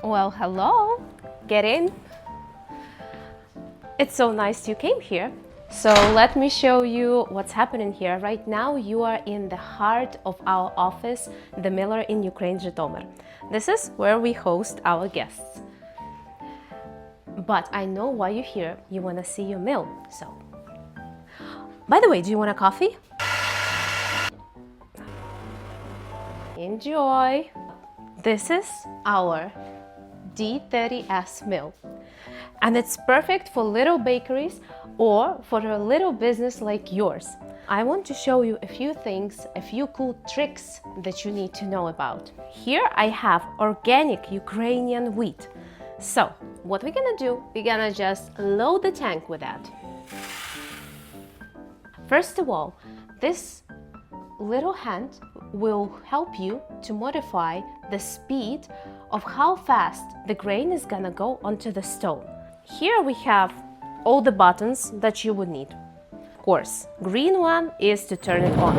Well, hello, get in. It's so nice you came here. So let me show you what's happening here. Right now you are in the heart of our office, the Miller in Ukraine, Zhytomyr. This is where we host our guests. But I know why you're here. You want to see your mill. So, by the way, do you want a coffee? Enjoy. This is our D30S mill. And it's perfect for little bakeries or for a little business like yours. I want to show you a few things, a few cool tricks that you need to know about. Here I have organic Ukrainian wheat. So what we're gonna do, we're gonna just load the tank with that. First of all, this little hand will help you to modify the speed of how fast the grain is gonna go onto the stone. Here we have all the buttons that you would need. Of course, green one is to turn it on.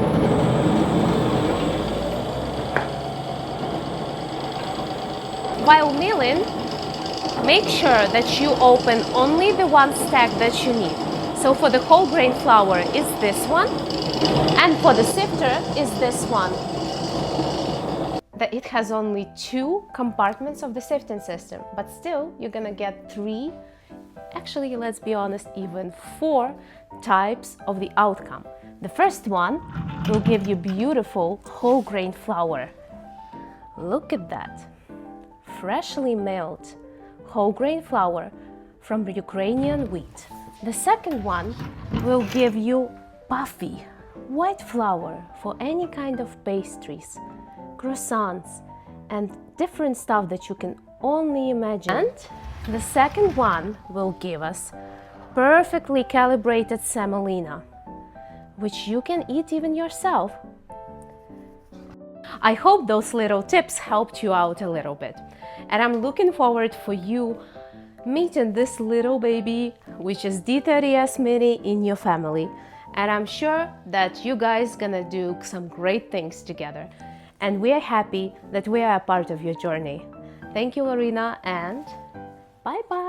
While milling, make sure that you open only the one stack that you need. So for the whole grain flour is this one, and for the sifter is this one. It has only 2 compartments of the sifting system, but still you're gonna get 3, actually let's be honest, even 4 types of the outcome. The first one will give you beautiful whole grain flour. Look at that, freshly milled whole grain flour from Ukrainian wheat. The second one will give you puffy white flour for any kind of pastries, croissants, and different stuff that you can only imagine. And the second one will give us perfectly calibrated semolina, which you can eat even yourself. I hope those little tips helped you out a little bit. And I'm looking forward for you meeting this little baby, which is D30Smini, in your family. And I'm sure that you guys gonna do some great things together. And we are happy that we are a part of your journey. Thank you, Lorena, and bye-bye.